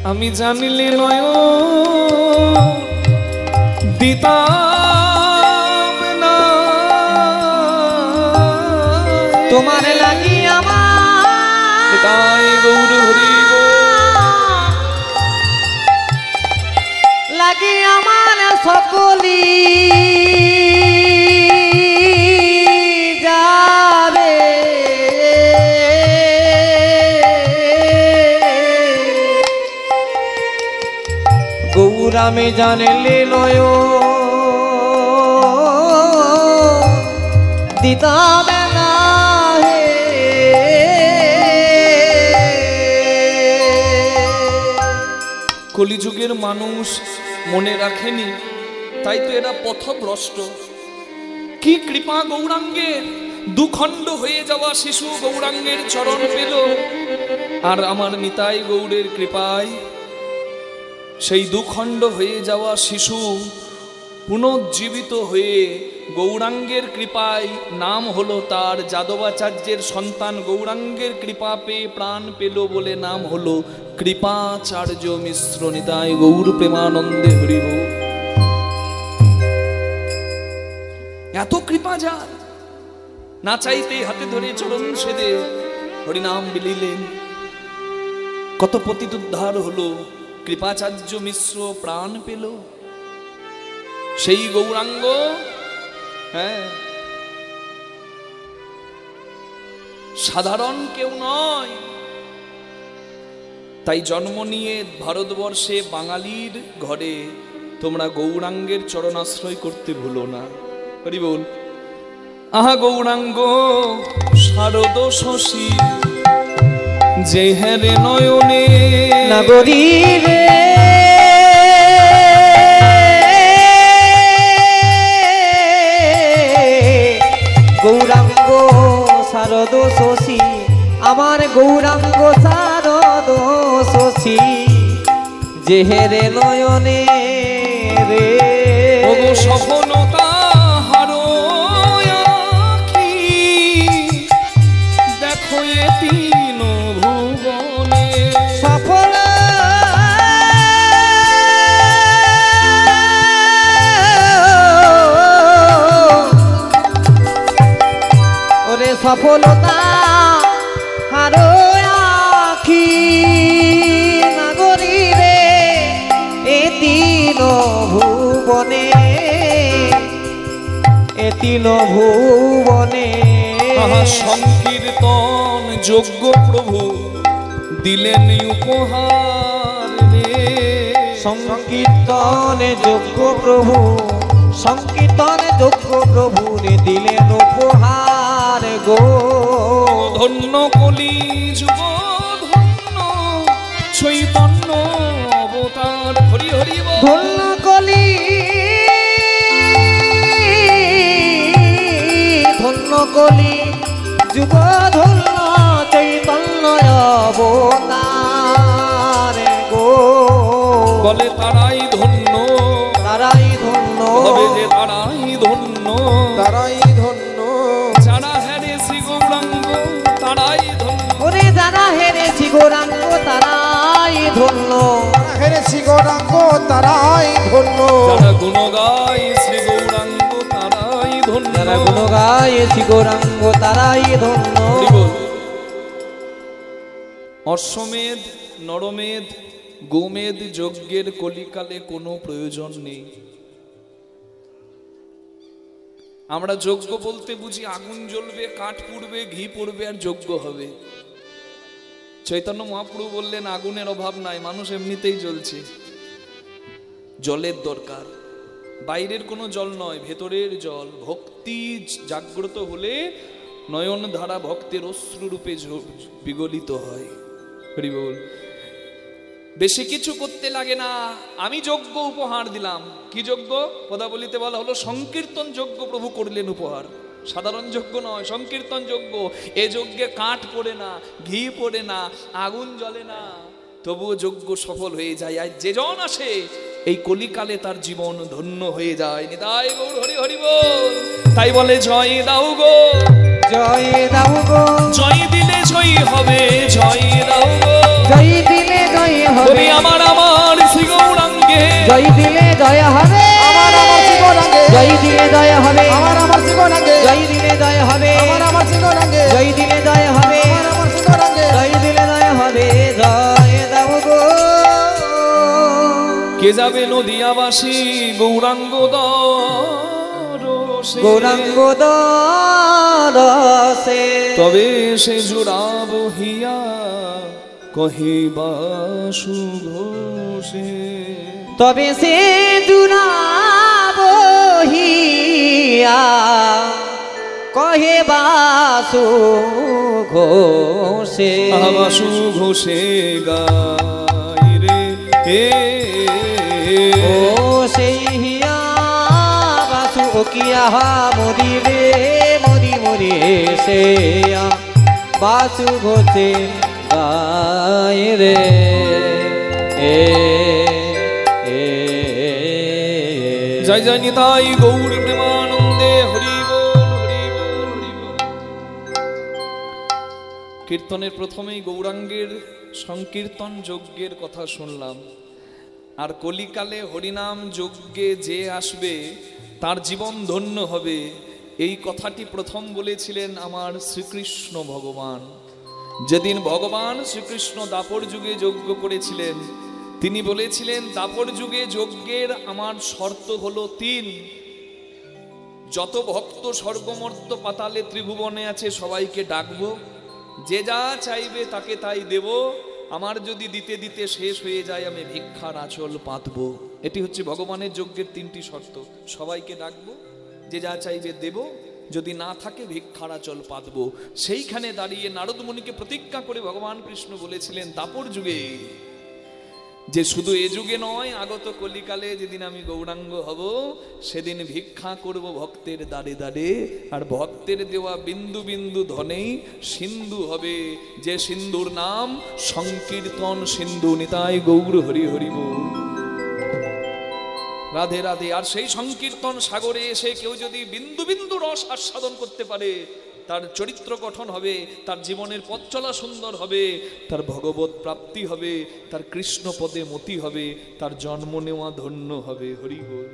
আমি জানিলে নয় দিতাম না, তোমার লাগি আমার তাই গৌর হরি লাগি আমার সকলি যাবে, গৌর আমি জানলে নয় দিতাম না হে কলিযুগের মানুষ মনে রাখেনি, তাই তো এরা পথভ্রষ্ট। কি কৃপা গৌরাঙ্গের, দুখণ্ড হয়ে যাওয়া শিশু গৌরাঙ্গের চরণ পেল, আর আমার নিতাই গৌরের কৃপায় সেই দুখণ্ড হয়ে যাওয়া শিশু পুনর্জীবিত হয়ে গৌরাঙ্গের কৃপায় নাম হলো তার, যাদবাচার্যের সন্তান গৌরাঙ্গের কৃপা পেয়ে প্রাণ পেল বলে নাম হলো কৃপাচার্য মিশ্র। নিতাই গৌর প্রেমানন্দে হরিব। এত কৃপা যার, না চাইতে হাতে ধরে চরণ সেদে হরিনাম বিলিলেন, কত পতিত উদ্ধার হলো, কৃপাচার্য মিশ্র প্রাণ পেল। সেই গৌরাঙ্গ, হ্যাঁ, সাধারণ কেউ নয়। তাই জন্ম নিয়ে ভারতবর্ষে বাঙালির ঘরে তোমরা গৌরাঙ্গের চরণাশ্রয় করতে ভুলো না। হরি বল। আহা গৌরাঙ্গ শারদ শশী যে হেরে নয়নে নগরী রে গৌরাঙ্গ শারদ শশী আমার গৌরাঙ্গ শারদ শশী যেহেরে নয়নে রে ওগো সফলতা হারো আঁখি, দেখো এ তিন ভুবনে সফল ওরে সফলতা হারো আখি নাগরী রে এ তিন ভুবনে এ তিন ভুবনে আহা সংকীর্তন যোগ্য প্রভু দিলেন উপহার রে। সংকীর্তনে যোগ্য প্রভু সংকীর্তনে যোগ্য প্রভু রে দিলেন উপহার গো ধন্য কলি যুগ ধন্য চৈতন্য অবতার। হরি হরি বল। ধন্য কলি ধন্য কলি যুগ ধন্য চৈতন্য অবতার গো বলে তারাই ধন্য, তারাই ধন্য হবে যে তারাই ধন্য, তারাই ধন্য, যারা হেরে শ্রী গৌরাঙ্গ তারাই ধন্য। ওরে যারা হেরেছি গৌরাঙ্গ তারাই ধন্য তারা হেরেছি গৌরাঙ্গ তারাই ধন্য, যারা গুণ গায় শ্রী গৌরাঙ্গ তারাই ধন্য। যারা গুণ গায়েছি গৌরাঙ্গ তারাই ধন্য হরি বল। অশ্বমেধ নরমেধ গোমেধ যজ্ঞের কলিকালে কোনো প্রয়োজন নেই। আমরা যজ্ঞ বলতে বুঝি আগুন জ্বলবে, কাঠ পুড়বে, ঘি পড়বে আর যজ্ঞ হবে। চৈতন্য মহাপ্রভু বললেন আগুনের অভাব নাই, মানুষ এমনিতেই জ্বলছে। জলের দরকার, বাইরের কোনো জল নয়, ভেতরের জল। ভক্তি জাগ্রত হলে নয়ন ধারা ভক্তের অশ্রুরূপে বিগলিত হয়। হরি বল। বেশি কিছু করতে লাগে না, আমি যজ্ঞ উপহার দিলাম। কি যজ্ঞ? পদাবলিতে বলা হলো সংকীর্তন যজ্ঞ প্রভু করলেন উপহার। সাধারণ যজ্ঞ নয়, সংকীর্তন যজ্ঞ। এ যজ্ঞে কাঠ পড়ে না, ঘি পড়ে না, আগুন জ্বলে না, তবুও যজ্ঞ সফল হয়ে যায়। আর যে জন আসে এই কলিকালে তার জীবন ধন্য হয়ে যায়। নিতাই গৌর হরি হরি বল। তাই বলে জয় দাও গো, জয় দাও গো, জয় দিলে জয় হবে, জয় দাও গো, জয় দিলে জয় হবে, আমার আমার শ্রী গৌরাঙ্গে, জয় দিলে জয় হবে, আমার শ্রী গৌরাঙ্গে, জয় দিলে জয় হবে, আমার শ্রী গৌরাঙ্গে, জয় দিলে জয় হবে, আমার শ্রী গৌরাঙ্গে, জয় দিলে জয় হবে, আমার শ্রী গৌরাঙ্গে, জয় দিলে জয় হবে, জয় দাও গো। কে যাবে নদিয়াবাসী গৌরাঙ্গ দরসে, গৌরাঙ্গ দরসে, তবে সে জুড়াব হিয়া কহিবা সুঘোষে, তবে সে জুড়াব হিয়া কহে বাসু ঘোষে, বাসু ঘোষে গাই রে হে, ও সেই হিয়া বাসু কিয়া মরি রে মরি মরি সে বাসু ঘোষে গাই রে এ জয় জয় নিতাই গৌর প্রেমানন্দে হরি বল হরি বল হরি বল। কীর্তনের প্রথমেই গৌরাঙ্গের সংকীর্তন যজ্ঞের কথা শুনলাম। আর কলিকালে হরিনাম যজ্ঞে যে আসবে তার জীবন ধন্য হবে, এই কথাটি প্রথম বলেছিলেন আমার শ্রীকৃষ্ণ ভগবান। যেদিন ভগবান শ্রীকৃষ্ণ দাপর যুগে যজ্ঞ করেছিলেন, তিনি বলেছিলেন দাপর যুগে যজ্ঞের আমার শর্ত হলো 3। যত ভক্ত স্বর্গমর্ত পাতালে ত্রিভুবনে আছে সবাইকে ডাকবো, যে যা চাইবে তাকে তাই দেব, আমার যদি দিতে দিতে শেষ হয়ে যায় আমি ভিক্ষার আঁচল পাতবো। এটি হচ্ছে ভগবানের যজ্ঞের 3টি শর্ত। সবাইকে ডাকবো, যে যা চাইবে দেব, যদি না থাকে ভিক্ষার আঁচল পাতবো। সেইখানে দাঁড়িয়ে নারদ মুনিকে প্রতিজ্ঞা করে ভগবান কৃষ্ণ বলেছিলেন দাপর যুগে, যে শুধু এ যুগে নয়, আগত কলিকালে যেদিন আমি গৌরাঙ্গ হব সেদিন ভিক্ষা করব ভক্তের দ্বারে দ্বারে, আর ভক্তের দেওয়া বিন্দু বিন্দু ধনেই সিন্ধু হবে, যে সিন্ধুর নাম সংকীর্তন সিন্ধু। নিতাই গৌর হরি হরি বল। রাধে রাধে। আর সেই সংকীর্তন সাগরে এসে কেউ যদি বিন্দু বিন্দু রস আস্বাদন করতে পারে, তার চরিত্র গঠন হবে, তার জীবনের পথ চলা সুন্দর হবে, তার ভগবত প্রাপ্তি হবে, তার কৃষ্ণ পদে মতি হবে, তার জন্ম নেওয়া ধন্য হবে। হরি বল।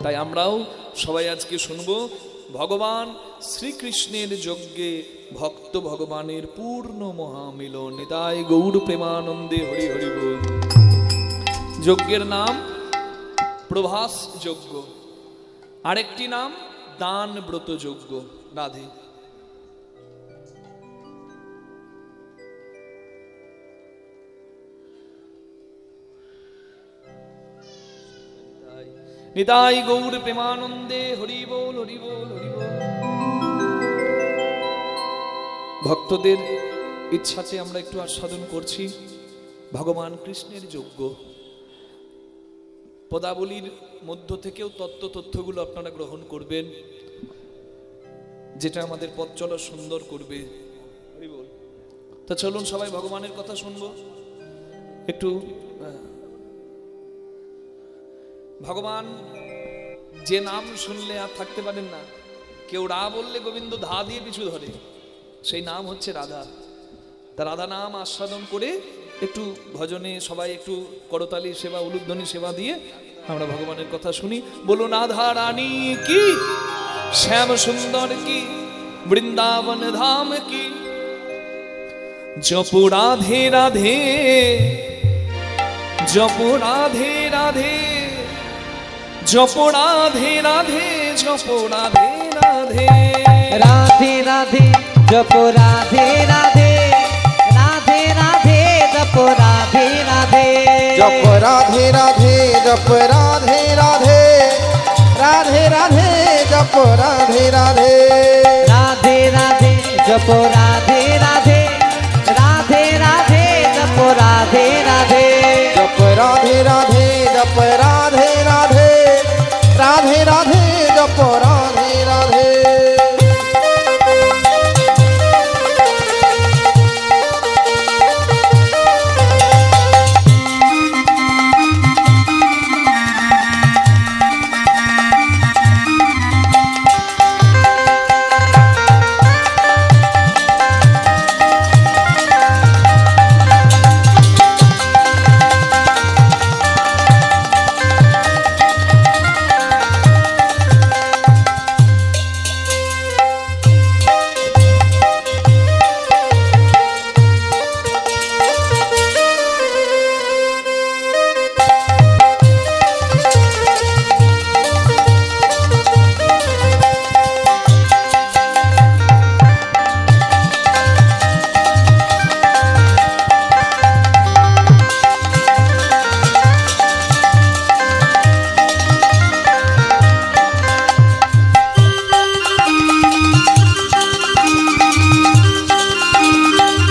তাই আমরাও সবাই আজকে শুনবো ভগবান শ্রীকৃষ্ণের যজ্ঞে ভক্ত ভগবানের পূর্ণ মহামিলন। নিতাই গৌর প্রেমানন্দে হরি হরি বল। যজ্ঞের নাম প্রভাস যজ্ঞ, আরেকটি নাম দান ব্রত যজ্ঞ। রাধে। নিতাই গৌর প্রেমানন্দে হরি বল হরি বল হরি বল। ভক্তদের ইচ্ছাতে আমরা একটু আস্বাদন করছি ভগবান কৃষ্ণের যজ্ঞ। পদাবলীর মধ্য থেকেও তথ্যগুলো আপনারা গ্রহণ করবেন, যেটা আমাদের পথ চলা সুন্দর করবে। হরি বল। তা চলুন সবাই ভগবানের কথা শুনবো একটু। ভগবান যে নাম শুনলে আর থাকতে পারেন না, কেউ রা বললে গোবিন্দ ধা দিয়ে পিছু ধরে, সেই নাম হচ্ছে রাধা। তা রাধা নাম আস্বাদন করে একটু ভজনে সবাই একটু করতালি সেবা উলুধ্বনি সেবা দিয়ে আমরা ভগবানের কথা শুনি। বলুন রাধা রানী কি, শ্যাম সুন্দর কি, বৃন্দাবন ধাম কি, জপ রাধে রাধে, জপ রাধে রাধে, জপ রাধে রাধে, জপ রাধে রাধে, রাধে রাধে জপ রাধে রাধে, রাধে রাধে জপ রাধে রাধে, জপ রাধে রাধে, জপ রাধে রাধে, রাধে রাধে जप राधे राधे राधे राधे जप राधे राधे राधे राधे जप राधे राधे जप राधे राधे जप राधे राधे राधे राधे जप राधे राधे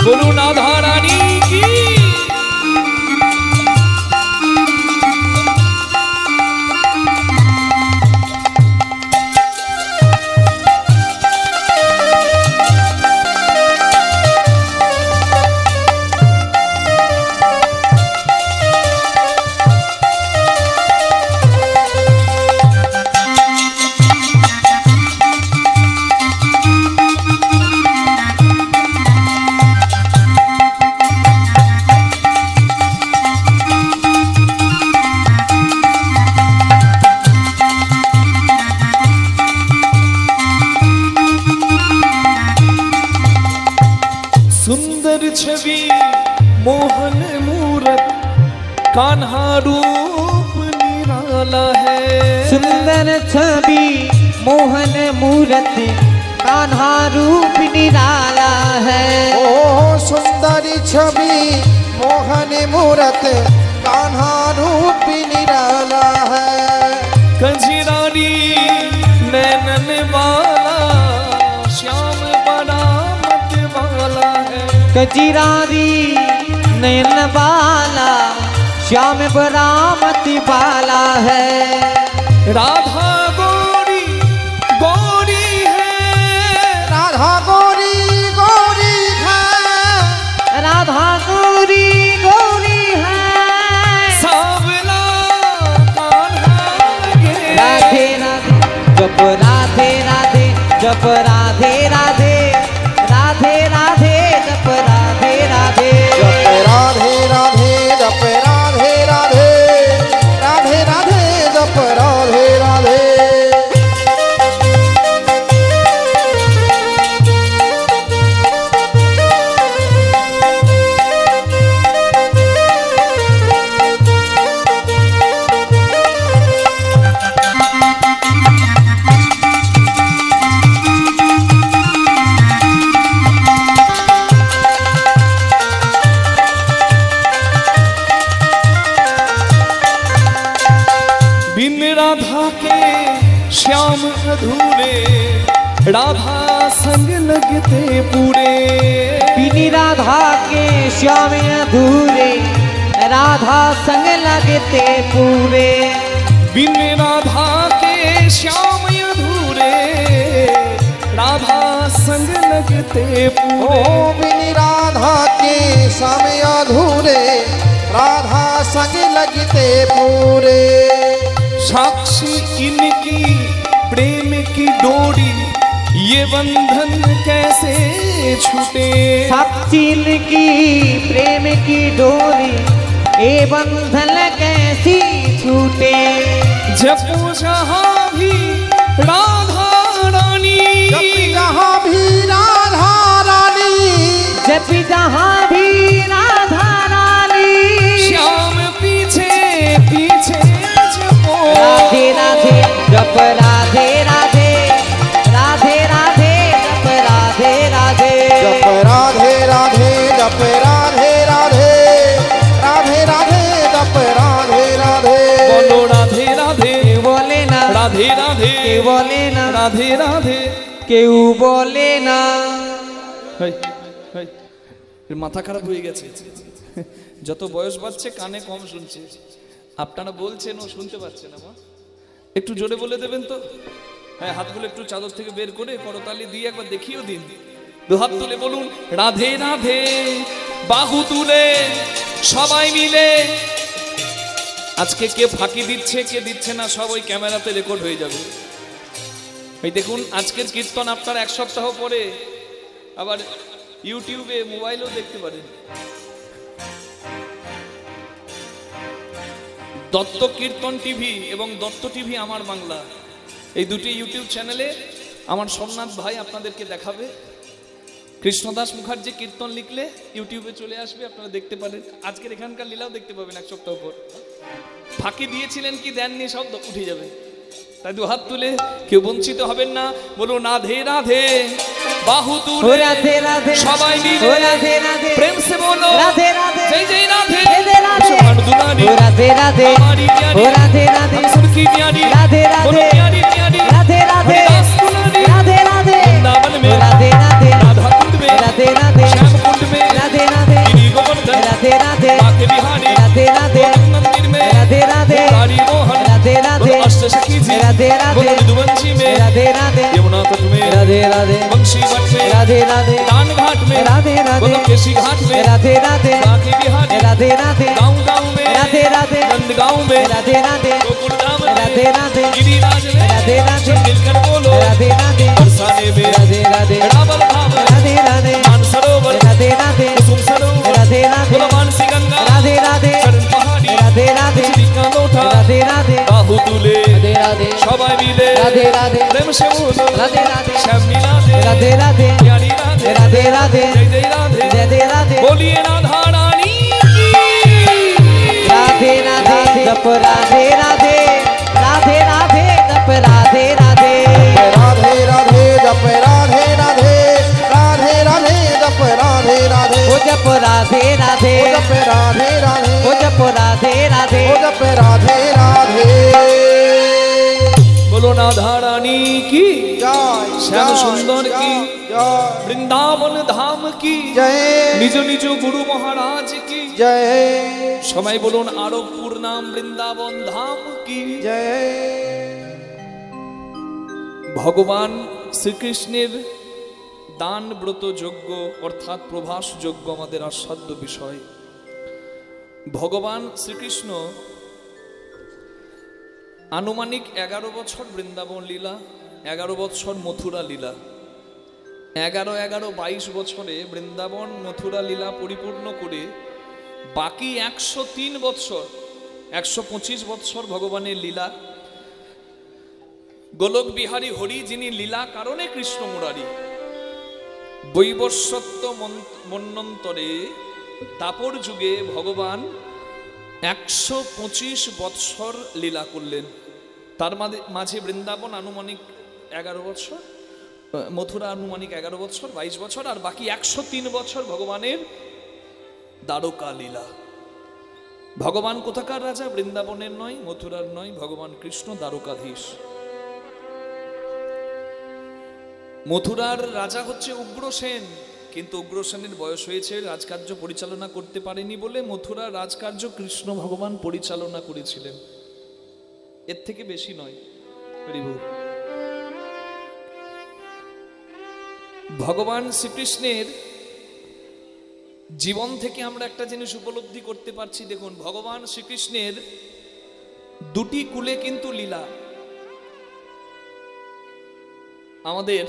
बोलूं राधा रानी की। सुंदर छवि मोहन मूरत कान्हा रूप निराला है। सुंदर छवि मोहन मूरत कान्हा रूप निराला है। ओ सुंदरी छवि मोहन मूरत कान्हा रूप निराला है। कंजरारी नैनन वाला श्याम बड़ा मत वाला है। कजिरारी नयन वाला श्याम बरामती वाला है। राधा गोरी गोरी है। राधा गोरी गोरी है। राधा गोरी गोरी है। सांवला कान्हा गे। राधे राधे जप राधे राधे जप राधे राधे राधे राधे जप राधे राधे जप राधे राधे जप राधे राधे राधे राधे जप राधे राधे बिन राधा के श्याम अधूरे राधा संग लगते पूरे। बिन राधा के श्याम अधूरे राधा संग लगते पूरे। बिन राधा के श्याम अधूरे राधा संग लगते ओ पूरे। बिन राधा के समय अधूरे राधा संग लगते पूरे। साक्षी इनकी प्रेम की डोरी ये बंधन कैसे छूटे। साक्षी की प्रेम की डोरी ए बंधन कैसी छूटे। जपो जहाँ भी राधा रानी। जहाँ भी राधा रानी जब जहाँ भी राधा रानी। श्याम पीछे पीछे जपो। राधे राधे जप राधे राधे राधे राधे जप राधे राधे जप राधे राधे जप राधे राधे राधे राधे जप राधे राधे बोलो राधे राधे बोले ना राधे राधे বলে না, রাধে রাধে। কেউ বলে না। হেই, হেই, এর মাথা খারাপ হয়ে গেছে, যত বয়স বাড়ছে কানে কম শুনছে। আপনারা বলছেন ও শুনতে পাচ্ছে না। মা একটু জোরে বলে দেবেন তো। হ্যাঁ, হাতগুলো একটু চাদর থেকে বের করে করতালি দিয়ে একবার দেখিয়েও দিন। দু হাত তুলে বলুন রাধে রাধে, বাহু তুলে সবাই মিলে। আজকে কে ফাঁকি দিচ্ছে কে দিচ্ছে না সব ওই ক্যামেরাতে রেকর্ড হয়ে যাবে। এই দেখুন আজকের কীর্তন আপনার এক সপ্তাহ পরে আবার ইউটিউবে মোবাইলেও দেখতে পারেন। দত্ত কীর্তন টিভি এবং দত্ত টিভি আমার বাংলা, এই দুটি ইউটিউব চ্যানেলে আমার সোমনাথ ভাই আপনাদেরকে দেখাবে। কৃষ্ণদাস মুখার্জি কীর্তন লিখলে ইউটিউবে চলে আসবে, আপনারা দেখতে পারেন। আজকের এখানকার লীলাও দেখতে পাবেন এক সপ্তাহ পর। ফাঁকি দিয়েছিলেন কি দেননি সব উঠে যাবে। তাই দু হাত তুলে কেউ বঞ্চিত হবেন না। বলুন রাধে রাধে, বাহু তুলে রাধে রাধে, সবাই মিলে রাধে রাধে, প্রেম সে বলো রাধে রাধে, জয় জয় রাধে রাধে রাধে, সুভান দুলারি রাধে রাধে, हमारी प्यारी राधे राधे, हम सबकी प्यारी राधे राधे, बोलो प्यारी प्यारी राधे राधे, हरिदास दुलारी राधे राधे, वृंदावन में राधे राधे, राधा कुंड में राधे राधे, श्याम कुंड में राधे राधे, गिरी गोवर्धन राधे राधे, बाके बिहारी राधे राधे, गोलोक मंदिर में राधे राधे, मुरारी मोहन राधे राधे, बोलो अष्ट सखी जी राधे राधे, बोलो विधुवंशी में राधे राधे, यमुना तट में राधे राधे, बंशी घाट में राधे राधे, दान घाट में राधे राधे, बोलो केशी घाट में राधे राधे, बाके बिहारी राधे राधे, गाँव गाँव में राधे राधे, नंदगांव में राधे राधे, गोकुल धाम में राधे राधे, गिरिराज में राधे राधे, सब मिलकर बोलो राधे राधे, बरसाने में राधे राधे, रावल धाम राधे राधे, मानसरोवर राधे राधे, कुसुम सरोवर राधे राधे, बोलो मानसी गंगा राधे राधे, चरण पहाड़ी राधे राधे, बिजली का लोटा राधे राधे, बाहु तुले राधे राधे, সবাই মিলে राधे राधे, প্রেম সে বলো राधे राधे, শ্যাম নীলাধে राधे राधे, प्यारी राधे राधे राधे, जय जय राधे राधे राधे, बोलिए राधा रानी राधे राधे, जप राधे राधे, राधे राधे, जप राधे राधे, राधे राधे जप राधे राधे, राधे राधे जप राधे राधे, ओ जप राधे राधे, ओ जप राधे राधे, ओ जप राधे राधे, ओ जप राधे राधे। बोलो राधा रानी की जय श्याम जय, सुंदर की जय वृंदावन धाम की जय নিজ নিজ গুরু মহারাজ কি जय সবাই বলুন আরবপুর নাম বৃন্দাবন ধাম কি जय। ভগবান শ্রীকৃষ্ণের দান ব্রত যজ্ঞ অর্থাৎ প্রভাস যজ্ঞ আমাদের আস্বাদ্য বিষয়। ভগবান শ্রীকৃষ্ণ আনুমানিক 11 বছর বৃন্দাবন লীলা, 11 বছর মথুরা লীলা, 11-11-22 বছরে বৃন্দাবন মথুরা লীলা পরিপূর্ণ করে বাকি 103 বৎসর 125 বৎসর ভগবানের লীলা। গোলক বিহারী হরি যিনি লীলা কারণে কৃষ্ণ মুরারি, বৈবস্বত্ব মন্বন্তরে দাপর যুগে ভগবান 125 বৎসর লীলা করলেন। তার মাঝে বৃন্দাবন আনুমানিক 11 বছর, মথুরা আনুমানিক 11 বছর 22 বছর, আর বাকি 103 বছর ভগবানের দ্বারকা লীলা। ভগবান কোথাকার রাজা? বৃন্দাবনের নয়, মথুরার নয়, ভগবান কৃষ্ণ দ্বারকাধীশ। মথুরার রাজা হচ্ছে উগ্রসেন, কিন্তু উগ্রসেনের বয়স হয়েছে, রাজকার্য পরিচালনা করতে পারেনি বলে মথুরার রাজকার্য কৃষ্ণ ভগবান পরিচালনা করেছিলেন, এর থেকে বেশি নয়। ভগবান শ্রীকৃষ্ণের জীবন থেকে আমরা একটা জিনিস উপলব্ধি করতে পারছি। দেখুন, ভগবান শ্রীকৃষ্ণের দুটি কুলে কিন্তু লীলা। আমাদের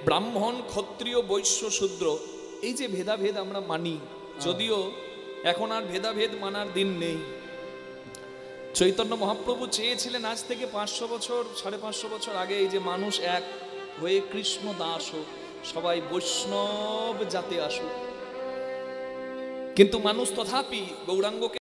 ব্রাহ্মণ, ক্ষত্রিয়, বৈশ্য, শূদ্র, এই যে ভেদাভেদ আমরা মানি, যদিও এখন আর ভেদাভেদ মানার দিন নেই। চৈতন্য মহাপ্রভু চেয়েছিলেন আজ থেকে 500 বছর 550 বছর আগে এই যে মানুষ এক হয়ে কৃষ্ণ দাস হোক, সবাই বৈষ্ণব জাতে আসুক, কিন্তু মানুষ তথাপি গৌরাঙ্গকে